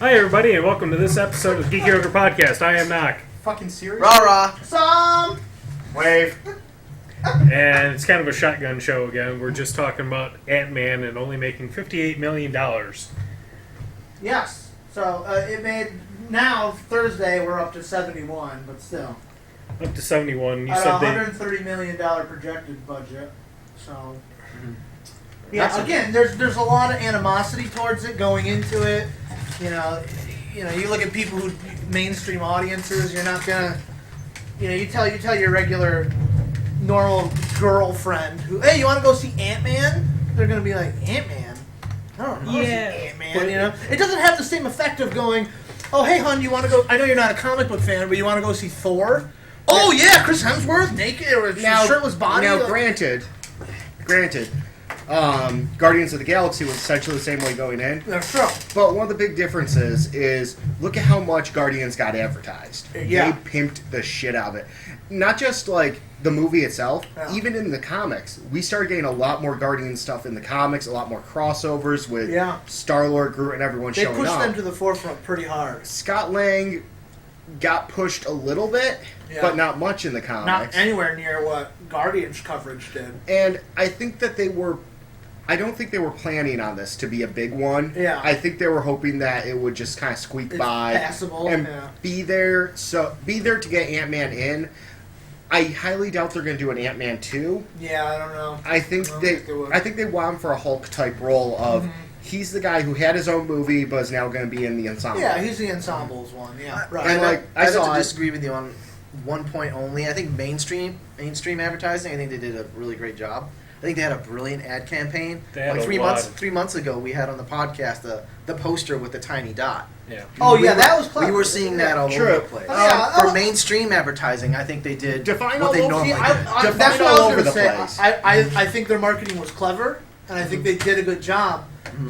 Hi, everybody, and welcome to this episode of Geeky Ogre Podcast. I am Knock. Fucking serious? Rah-rah. Some! Wave. And it's kind of a shotgun show again. We're just talking about Ant-Man and only making $58 million. Yes. So, it made... Now, Thursday, we're up to 71, but still. Up to 71. You At said a $130 million projected budget. So... Yeah, again, there's a lot of animosity towards it going into it. You know, you look at people who mainstream audiences. You're not gonna, you tell your regular, normal girlfriend who, hey, you want to go see Ant-Man? They're gonna be like, Ant-Man? I don't know. Yeah. Ant-Man. It doesn't have the same effect of going, oh, hey, hon, you want to go? I know you're not a comic book fan, but you want to go see Thor? Oh yeah, Chris Hemsworth naked or shirtless body. Now, granted. Guardians of the Galaxy was essentially the same way going in. That's true. But one of the big differences is look at how much Guardians got advertised. Yeah. They pimped the shit out of it. Not just like the movie itself, Yeah. even in the comics. We started getting a lot more Guardian stuff in the comics, a lot more crossovers with Star-Lord, Groot, and everyone They showing up. pushed them to the forefront pretty hard. Scott Lang got pushed a little bit, but not much in the comics. Not anywhere near what Guardians coverage did. And I think that I don't think they were planning on this to be a big one. Yeah. I think they were hoping that it would just kind of squeak by. Passable. And be there to get Ant-Man in. I highly doubt they're going to do an Ant-Man 2. Yeah, I don't know. I think they want him for a Hulk-type role of... He's the guy who had his own movie, but is now going to be in the ensemble. Yeah, he's the ensembles one. Yeah, right. And I have to disagree with you on one point only. I think mainstream advertising. I think they did a really great job. I think they had a brilliant ad campaign. Like 3 months ago, we had on the podcast the poster with the tiny dot. Yeah. That was clever. We were seeing that all over the place. For mainstream advertising, I think they did what they normally do. That's what I was going to say. I think their marketing was clever, and I think they did a good job.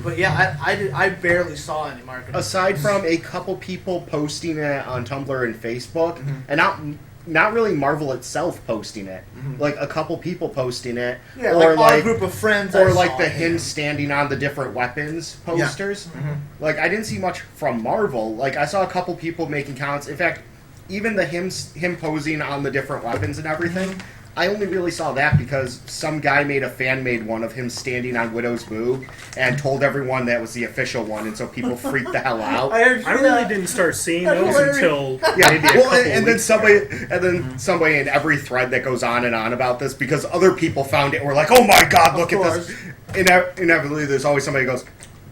But yeah, I barely saw any marketing. Aside from a couple people posting it on Tumblr and Facebook, and not really Marvel itself posting it, like a couple people posting it, yeah, or like our group of friends, or like him standing on the different weapons posters. Yeah. Like I didn't see much from Marvel. Like I saw a couple people making comments. In fact, even the him posing on the different weapons and everything. I only really saw that because some guy made a fan-made one of him standing on Widow's boob and told everyone that was the official one, and so people freaked the hell out. I really didn't start seeing those until maybe a couple and then weeks somebody in every thread that goes on and on about this because other people found it and were like, "Oh my god, look at this!" Inevitably, there's always somebody who goes,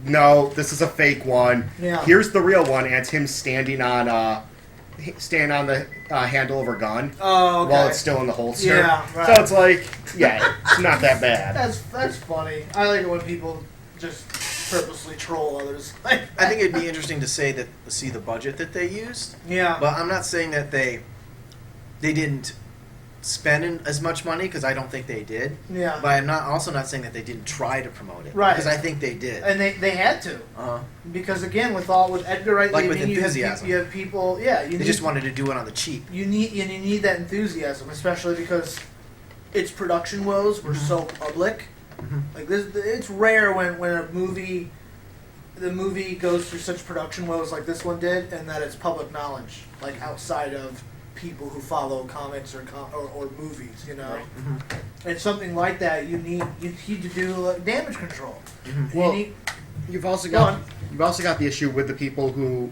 "No, this is a fake one. Yeah. Here's the real one," and it's him standing on the handle of her gun while it's still in the holster. Yeah, right. So it's like, it's not that bad. That's funny. I like it when people just purposely troll others. I think it'd be interesting to see the budget that they used. Yeah. But I'm not saying that they didn't spend as much money, because I don't think they did. Yeah. But I'm also not saying that they didn't try to promote it. Right. Because I think they did. And they had to. Because again, with Edgar Wright, like with enthusiasm, you have people. They just wanted to do it on the cheap. You need that enthusiasm, especially because its production woes were so public. Like this, it's rare when the movie goes through such production woes like this one did, and that it's public knowledge, like outside of people who follow comics or movies, Right. And something like that, you need to do damage control. Well, you've also got the issue with the people who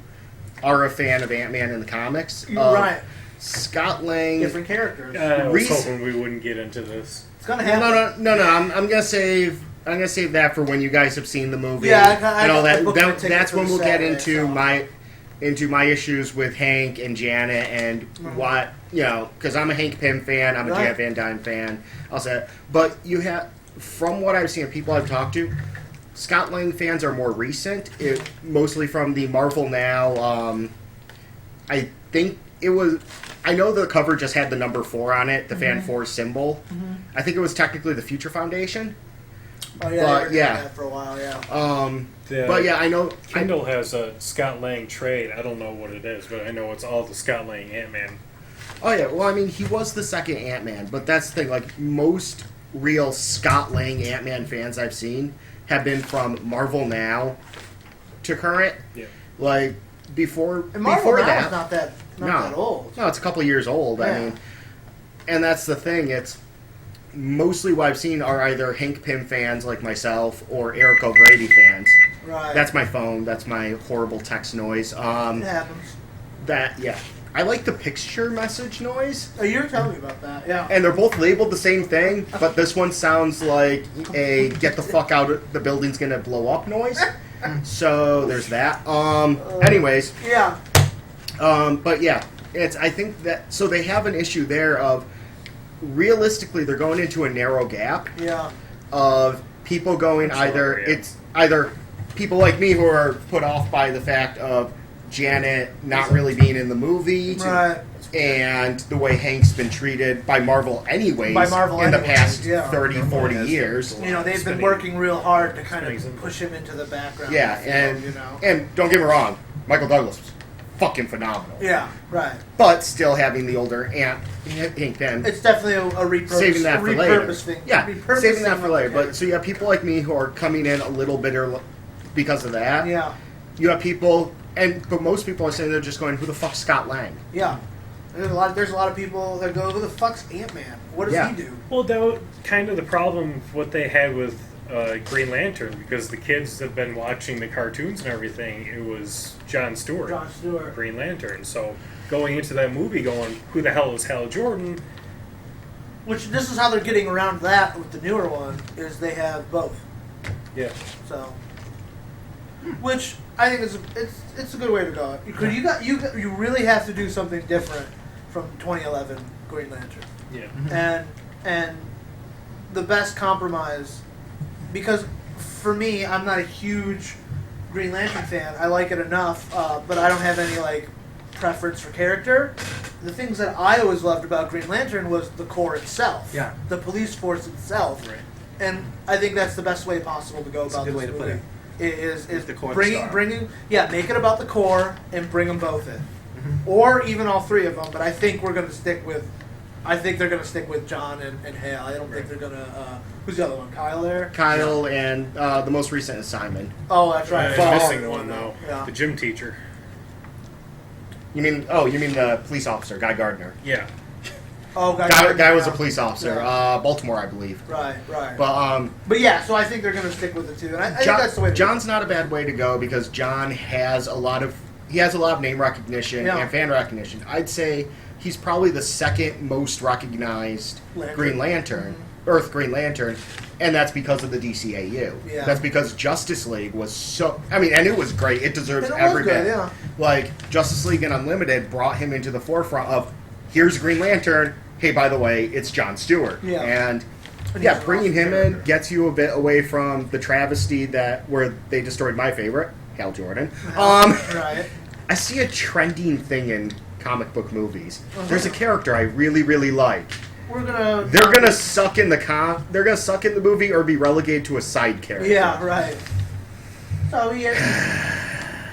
are a fan of Ant-Man in the comics. Right. Scott Lang. Different characters. I was hoping we wouldn't get into this. It's gonna happen. No. I'm gonna save that for when you guys have seen the movie. Yeah, and all that. That's when we'll get into my issues with Hank and Janet and what, because I'm a Hank Pym fan, I'm a Janet Van Dyne fan, I'll say that. But from what I've seen of people I've talked to, Scott Lang fans are more recent, mostly from the Marvel Now. I think I know the cover just had the number 4 on it, the Fan 4 symbol. I think it was technically the Future Foundation. Oh yeah, that for a while, but yeah, I know Kindle has a Scott Lang trade. I don't know what it is, but I know it's all the Scott Lang Ant-Man. Oh yeah, well I mean he was the second Ant-Man, but that's the thing. Like most real Scott Lang Ant-Man fans I've seen have been from Marvel Now to current. Yeah. Like before And Marvel before now that, is not that old. no, it's a couple years old. I Yeah. mean, and that's the thing. It's mostly what I've seen are either Hank Pym fans like myself or Eric O'Grady fans. Right. That's my phone. That's my horrible text noise. It happens. Yeah. I like the picture message noise. Oh, you were telling me about that. Yeah. And they're both labeled the same thing, but this one sounds like a get the fuck out, the building's gonna blow up noise. So there's that. Anyways, Yeah. but yeah, I think that, so they have an issue there of, realistically, they're going into a narrow gap Yeah. of people going Sorry, yeah. it's either people like me who are put off by the fact of Janet not really being in the movie, Right. and the way Hank's been treated by Marvel anyways By Marvel in the anyways, past yeah. 30, 40 Has years. You know, they've been Spinning. working real hard to kind Spinning. of push him into the background. Yeah, I feel, and you know. and don't get me wrong, Michael Douglas was fucking phenomenal. Yeah. Right. But still having the older Hank Pym, It's definitely a repurpose. saving that a for later. repurpose thing. Yeah, Repurposing saving that for of later. the But so you have people like me who are coming in a little bitter because of that. Yeah. You have people, but most people are saying they're just going, "Who the fuck's Scott Lang?" Yeah. There's a lot of people that go, "Who the fuck's Ant-Man? What does Yeah. he do?" Well, that was kind of the problem what they had with Green Lantern, because the kids have been watching the cartoons and everything. It was Jon Stewart, Jon Stewart. Green Lantern. So going into that movie, going, "Who the hell is Hal Jordan?" Which this is how they're getting around that with the newer one is they have both. Yeah. So, which I think it's a good way to go. Because you really have to do something different from 2011 Green Lantern, Yeah. and the best compromise, because for me, I'm not a huge Green Lantern fan. I like it enough, but I don't have any like preference for character. The things that I always loved about Green Lantern was the Corps itself, Yeah. the police force itself, Right. and I think that's the best way possible to go That's a about good this way to put movie. Is the Corps bringing make it about the Corps and bring them both in, Mm-hmm. or even all three of them. But I think we're going to stick with. I think they're going to stick with John and Hale. I don't think they're going to. Who's the other one? Kyle there. Kyle and the most recent is Simon. Oh, that's right. I'm Fall, missing the one though. Yeah. The gym teacher. You mean the police officer, Guy Gardner? Yeah. Oh, Guy was a yeah. police officer, Yeah. Baltimore, I believe. Right. But Yeah, so I think they're going to stick with it too, and I think that's the way. John's not a bad way to go because John has a lot of name recognition Yeah. and fan recognition. I'd say he's probably the second most recognized Lantern. Green Lantern, Earth Green Lantern, and that's because of the DCAU. Yeah. That's because Justice League was so. I mean, and it was great. It deserves And it was every good, bit. yeah. Like Justice League and Unlimited brought him into the forefront of here's Green Lantern. Hey, by the way, it's Jon Stewart. Yeah. And And yeah, he's an bringing awesome him character. in gets you a bit away from the travesty where they destroyed my favorite, Hal Jordan. Right. I see a trending thing in comic book movies. There's a character I really, really like. We're gonna. They're gonna suck in They're gonna suck in the movie or be relegated to a side character. Yeah. Right. So yeah.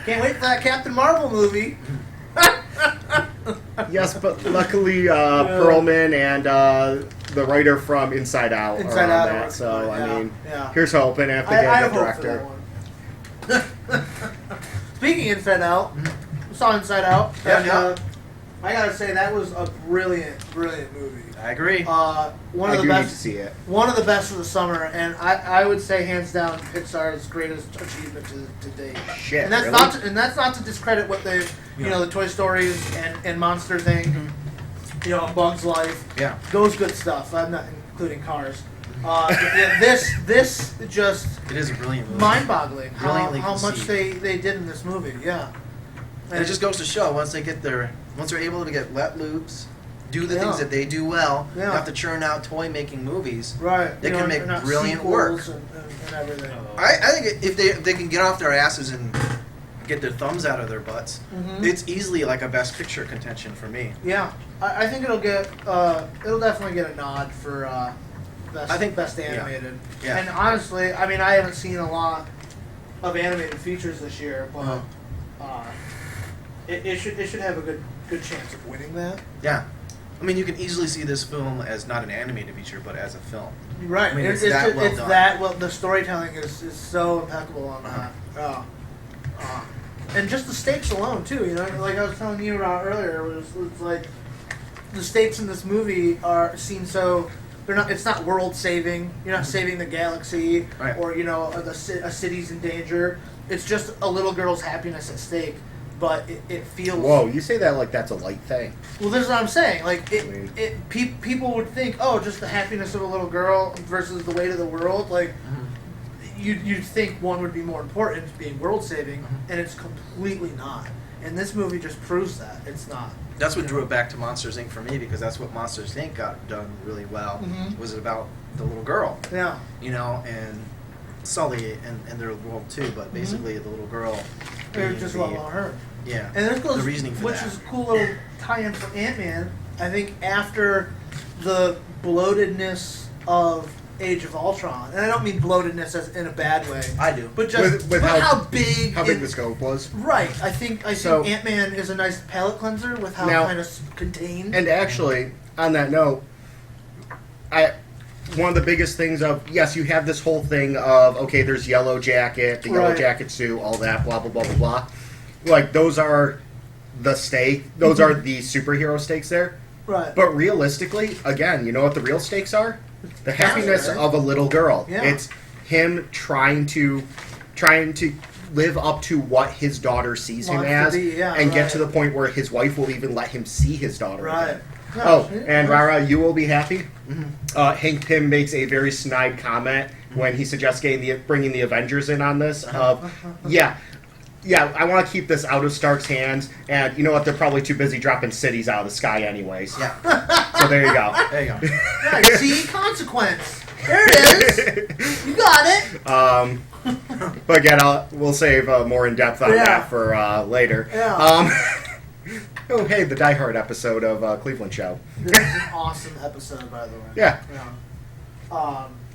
Can't wait for that Captain Marvel movie. Yes, but luckily Perlman and the writer from Inside Out Inside are on Out, that. So yeah, I mean, yeah. here's hoping if they I get a have good hope for director. that one. Speaking of Inside Out, saw Inside Out, Yeah, and yeah. I gotta say that was a brilliant movie. I agree. One I of do the need to best, see it. one of the best of the summer, and I would say hands down Pixar's greatest achievement to date. Shit, And that's really? not to discredit what they, the Toy Stories and Monster thing, Bug's Life. Yeah. Those good stuff. I'm not including Cars. Yeah, this just It is a brilliant movie. mind-boggling Brilliantly how much conceived. they did in this movie. Yeah, And it just goes to show once they're able to get let loose, do the Yeah. things that they do well, Yeah. you have to churn out toy making movies. right. They can make and not brilliant sequels work. and everything. I think if they can get off their asses and get their thumbs out of their butts, Mhm. it's easily like a best picture contention for me. Yeah, I think it'll definitely get a nod for best. I think- best yeah. animated. Yeah. And honestly, I mean, I haven't seen a lot of animated features this year, but Uh-huh. it should have a good chance of winning that. Yeah. I mean, you can easily see this film as not an animated feature, but as a film. Right. I mean, it's it's that just- well it's done. that well. The storytelling is so impeccable on that. and just the stakes alone too. You know, like I was telling you about earlier, it was like the stakes in this movie seem so. They're not. It's not world saving. You're not saving the galaxy, Right. or a city's in danger. It's just a little girl's happiness at stake. But it feels. Whoa, you say that like that's a light thing. Well, this is what I'm saying. Like people would think, oh, just the happiness of a little girl versus the weight of the world. Like you'd think one would be more important, being world saving, and it's completely not. And this movie just proves that it's not. That's what drew it back to Monsters Inc. for me, because that's what Monsters Inc. got done really well. Was it about the little girl? Yeah. You know, and Sully and their world too, but basically the little girl. It was just about her. Yeah. And this goes, the reasoning for which that. is a cool little tie-in for Ant-Man. I think after the bloatedness of Age of Ultron, and I don't mean bloatedness as in a bad way. I do. But just With how big the scope was. Right. I think So- Ant-Man is a nice palate cleanser with how Now- kind of contained. And actually, on that note, one of the biggest things of, yes, you have this whole thing of, okay, there's Yellow Jacket, the Yellow Right. Jacket suit, all that, blah, blah, blah, blah, blah. Like, those are the stake. Those are the superhero stakes there. Right. But realistically, again, you know what the real stakes are? The happiness right? of a little girl. Yeah. It's him trying to live up to what his daughter sees him Wants to as, be, yeah, and get right. to the point where his wife will even let him see his daughter Right. again. No, Oh, it- and Rara, you will be happy. Hank Pym makes a very snide comment when he suggests bringing the Avengers in on this. Yeah, I want to keep this out of Stark's hands, and you know what? They're probably too busy dropping cities out of the sky, anyways. Yeah. So there you go. There you go. Yeah, see, consequence. There it is. You got it. But again, we'll save more in depth on that for later. Yeah. Oh, hey, the Die Hard episode of Cleveland Show. This is an awesome episode, by the way. Yeah.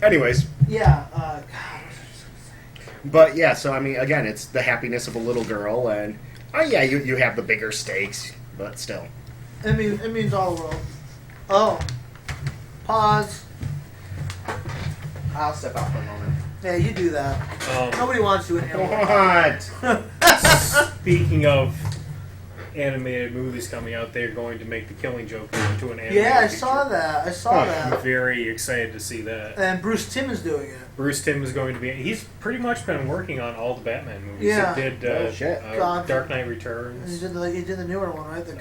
Anyways, Yeah. God, what was I just gonna say? but yeah, so I mean, again, it's the happiness of a little girl, and yeah, you have the bigger stakes, but still. It means all the world. Oh. Pause. I'll step out for a moment. Yeah, you do that. Nobody wants to inhale. What? Speaking of animated movies coming out, they're going to make The Killing Joke into an animated Yeah, I feature. saw that. I saw Huh. I'm that. very excited to see that. And Bruce Timm is doing it. Bruce Timm is going to be. He's pretty much been working on all the Batman movies. Yeah. He did Oh, shit. Dark Knight He Returns. did the newer one, right? The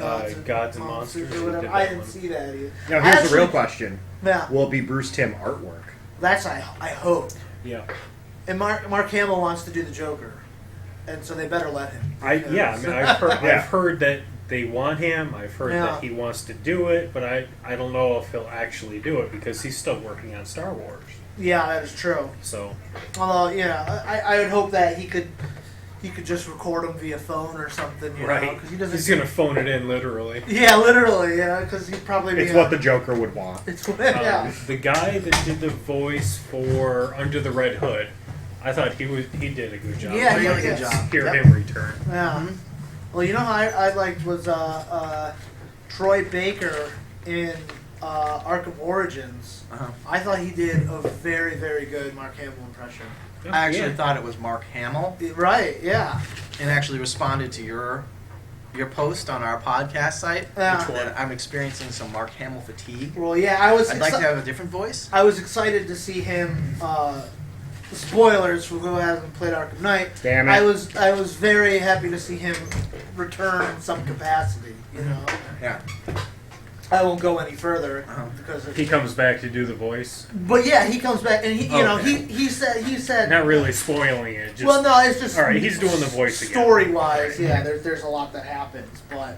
Gods and Monsters, or he whatever. did I that didn't one. see that either. Now here's the Actually- real question: Yeah, will it be Bruce Timm artwork? that's I hope. Yeah. And Mark Hamill wants to do the Joker, and so they better let him. I've heard, Yeah. I've heard that they want him. I've heard Yeah. that he wants to do it, but I don't know if he'll actually do it because he's still working on Star Wars. Yeah, that is true. So Although, I would hope that he could just record him via phone or something, you know, right, because he doesn't. he's gonna phone it in literally. Yeah, literally, yeah, because he'd probably be. It's what the Joker would want. It's yeah. The guy that did the voice for Under the Red Hood, I thought he did a good job. Yeah, I'd he like did a to good job. Hear Yep. him return. Yeah. Well, you know how I liked was Troy Baker in Arkham Origins. I thought he did a very, very good Mark Hamill impression. I actually Yeah. thought it was Mark Hamill, Right? Yeah. and actually responded to your post on our podcast site. Yeah. That I'm experiencing some Mark Hamill fatigue. Well, yeah, I was. I'd like to have a different voice. I was excited to see him. Spoilers for who hasn't played Arkham Knight. Damn it. I was very happy to see him return in some capacity. You know, Yeah. I won't go any further Uh-huh. because He comes back to do the voice. But yeah, he comes back and Okay. he said. Not really spoiling it. Just, Well, no, it's just all right. He's doing the voice again. Story wise, yeah, there's a lot that happens, but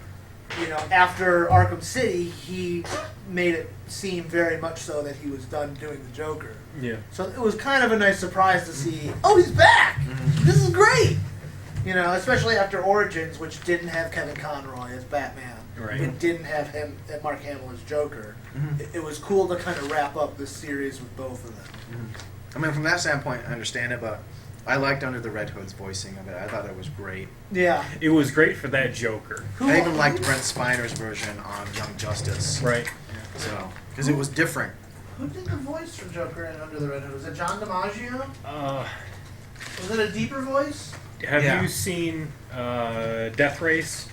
after Arkham City, he made it seem very much so that he was done doing the Joker. Yeah. So it was kind of a nice surprise to see. Oh, he's back! This is great. Especially after Origins, which didn't have Kevin Conroy as Batman. Right. It didn't have Mark Hamill as Joker. It was cool to kind of wrap up this series with both of them. I mean, from that standpoint, I understand it, but I liked Under the Red Hood's voicing of it. I thought it was great. Yeah. It was great for that Joker. I even liked Brent Spiner's version on Young Justice. Right. So, because it was different. Who did the voice for Joker in Under the Red Hood? Was it John DiMaggio? Uh, Was it a deeper voice? Have Yeah. you seen Death Race?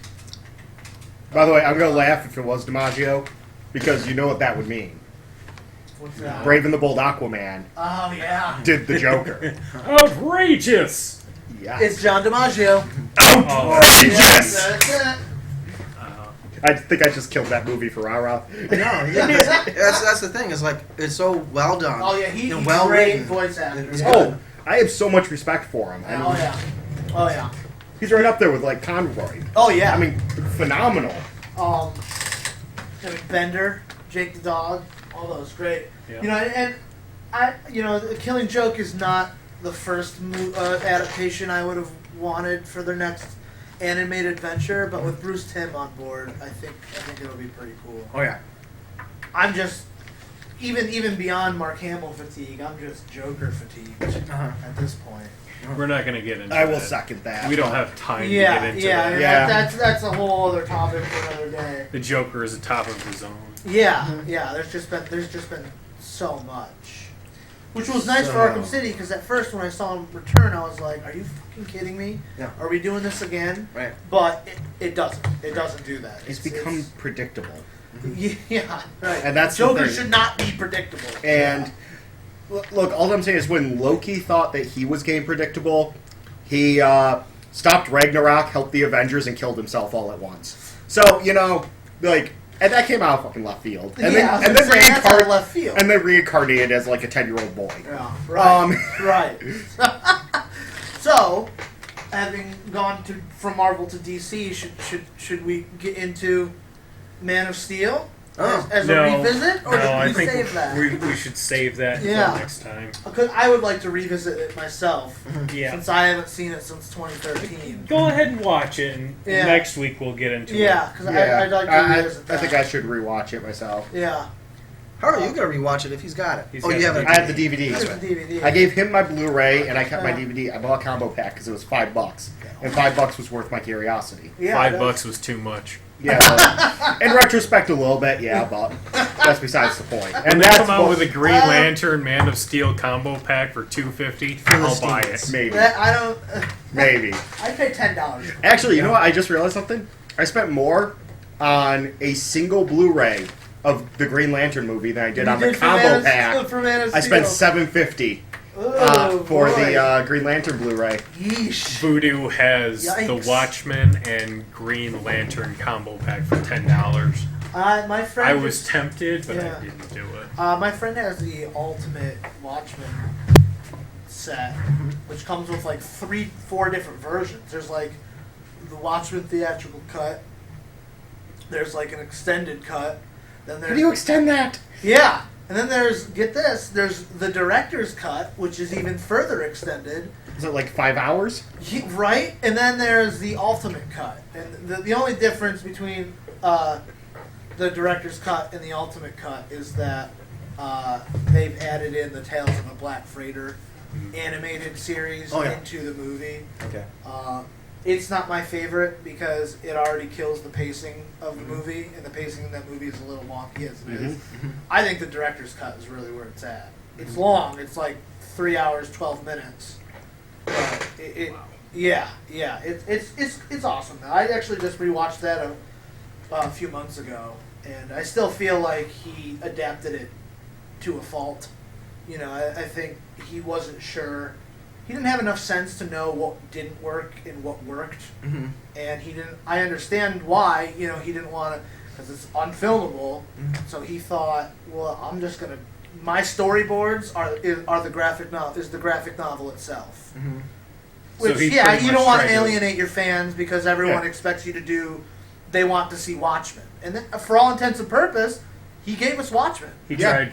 By the way, I'm going to laugh if it was DiMaggio, because you know what that would mean. What's that? Brave and the Bold Aquaman Oh yeah. did the Joker. Outrageous! Yeah. It's John DiMaggio. Outrageous! That's it. I think I just killed that movie for Rara. No, yeah, that's the thing. It's like it's so well done. Oh yeah, he's and well great written. voice actor. It's Yeah. good. Oh, I have so much respect for him. I mean, Oh yeah. Oh yeah. he's right up there with like Conroy. Oh yeah. I mean, phenomenal. I mean, Bender, Jake the Dog, all those great. Yeah. You know, and The Killing Joke is not the first adaptation I would have wanted for their next animated adventure, but with Bruce Timm on board, I think it'll be pretty cool. Oh yeah. I'm just even beyond Mark Hamill fatigue. I'm just Joker fatigued at this point. We're not going to get into I will that. second that. We don't have time to Yeah, get into yeah, that. Yeah. That's a whole other topic for another day. The Joker is a top of his own. Yeah, yeah. There's just been so much, which was nice for Arkham City because at first when I saw him return, I was like, "Are you fucking kidding me? Yeah. Are we doing this again?" Right. But it doesn't. It doesn't do that. It's become predictable. yeah, right. And that's the Joker thing. should not be predictable. And look, all I'm saying is when Loki thought that he was game predictable, he stopped Ragnarok, helped the Avengers, and killed himself all at once. So, and that came out of fucking left field. And yeah, then that's out of left field. and then reincarnated as like a 10-year-old boy. Yeah, right. Right. So, having gone from Marvel to DC, should we get into Man of Steel as a revisit, or no, should we save that? We should save that until next time. Because I would like to revisit it myself, Yeah. since I haven't seen it since 2013. Go ahead and watch it, and next week we'll get into it. Yeah, because I'd like to revisit that. I think I should rewatch it myself. Yeah. How are you gonna rewatch it if he's got it? He's Oh, got you have the it. I have the DVD. That's the DVD. I gave him my Blu-ray, and I kept my DVD. I bought a combo pack because it was $5, and $5 was worth my curiosity. Yeah, $5 was too much. Yeah, well, in retrospect, a little bit, yeah, but that's besides the point. When And they that's come out what- with a Green Lantern Man of Steel combo pack for $250, I'll buy it. maybe, I don't. maybe. I pay $10. Actually, you know what? I just realized something. I spent more on a single Blu-ray of the Green Lantern movie than I did on the combo pack. For Man of I spent Steel. $750 Oh, for boy. the Green Lantern Blu-ray. Yeesh. Voodoo has Yikes. the Watchmen and Green Lantern combo pack for $10. My friend. I was tempted, but Yeah. I didn't do it. My friend has the Ultimate Watchmen set, which comes with like 4 different versions. There's like the Watchmen theatrical cut. There's like an extended cut. Then How there's do you extend that? yeah, and then there's there's the director's cut, which is even further extended. Is it like 5 hours? Right, and then there's the ultimate cut, and the only difference between the director's cut and the ultimate cut is that they've added in the Tales of a Black Freighter animated series into the movie. Okay. It's not my favorite because it already kills the pacing of the movie, and the pacing in that movie is a little wonky as it is. I think the director's cut is really where it's at. It's long. It's like 3 hours, 12 minutes. But it's awesome. I actually just rewatched that a few months ago, and I still feel like he adapted it to a fault. You know, I think he wasn't sure. He didn't have enough sense to know what didn't work and what worked, and he didn't. I understand why. You know, he didn't want to because it's unfilmable. So he thought, well, I'm just gonna. My storyboards are the graphic novel. Is the graphic novel itself. So Which, he yeah, pretty you much don't want tried to to- alienate your fans because everyone expects you to do. They want to see Watchmen, and then, for all intents and purpose, he gave us Watchmen. He tried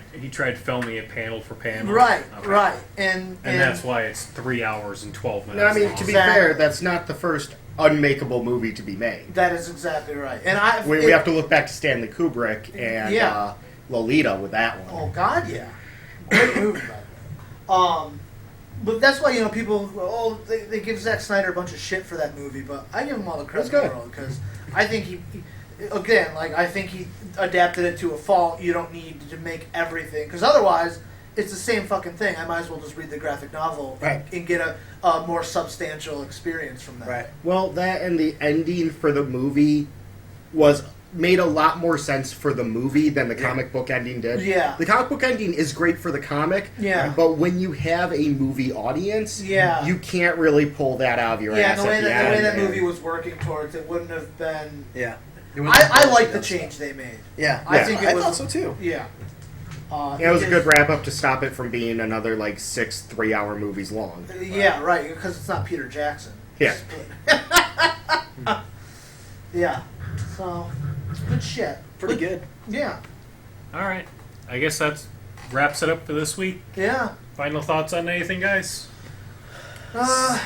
filming it panel for panel. Right, Okay. right, and that's why it's 3 hours and 12 minutes. No, I mean, long. to be Exactly. fair, that's not the first unmakeable movie to be made. that is exactly right. And We have to look back to Stanley Kubrick and Lolita with that one. Oh God, yeah, great movie, by the way. But that's why people they give Zack Snyder a bunch of shit for that movie, but I give him all the credit in the world because I think he I think he adapted it to a fault. You don't need to make everything because otherwise it's the same fucking thing. I might as well just read the graphic novel Right. and get a more substantial experience from that. Right. Well, that and the ending for the movie made a lot more sense for the movie than the comic book ending did. Yeah. The comic book ending is great for the comic. Yeah. But when you have a movie audience, Yeah. you can't really pull that out of your Yeah, ass the way at the that end. movie was working towards it wouldn't have been. Yeah. I like the change they made. Yeah. I Yeah. think I it was. thought so too. Yeah. Yeah, it was a good wrap up to stop it from being another like 6 3-hour movies long. Yeah, right. Because it's not Peter Jackson. Yeah. Yeah. So, good shit. Pretty good. Yeah. All right. I guess that wraps it up for this week. Yeah. Final thoughts on anything, guys?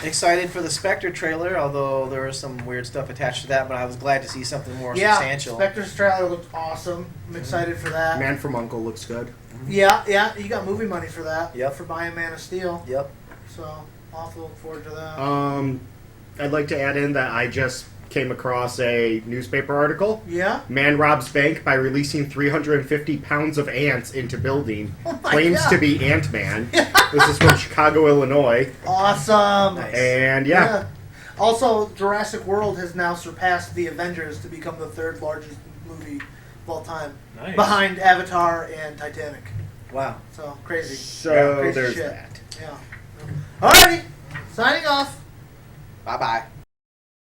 Excited for the Spectre trailer, although there was some weird stuff attached to that, but I was glad to see something more Yeah. substantial. Spectre's trailer looked awesome. I'm excited for that. Man from Uncle looks good. Yeah, yeah. You got movie money for that. Yep. For buying Man of Steel. Yep. So, I'll have to look forward to that. I'd like to add in that I just came across a newspaper article. Yeah? Man robs bank by releasing 350 pounds of ants into building. Oh my Claims God. to be Ant-Man. This is from Chicago, Illinois. Awesome. Nice. And yeah. Also, Jurassic World has now surpassed the Avengers to become the third largest movie of all time, Nice. behind Avatar and Titanic. Wow. So crazy. So Crazy there's shit. that. Yeah. Alrighty, signing off. Bye bye.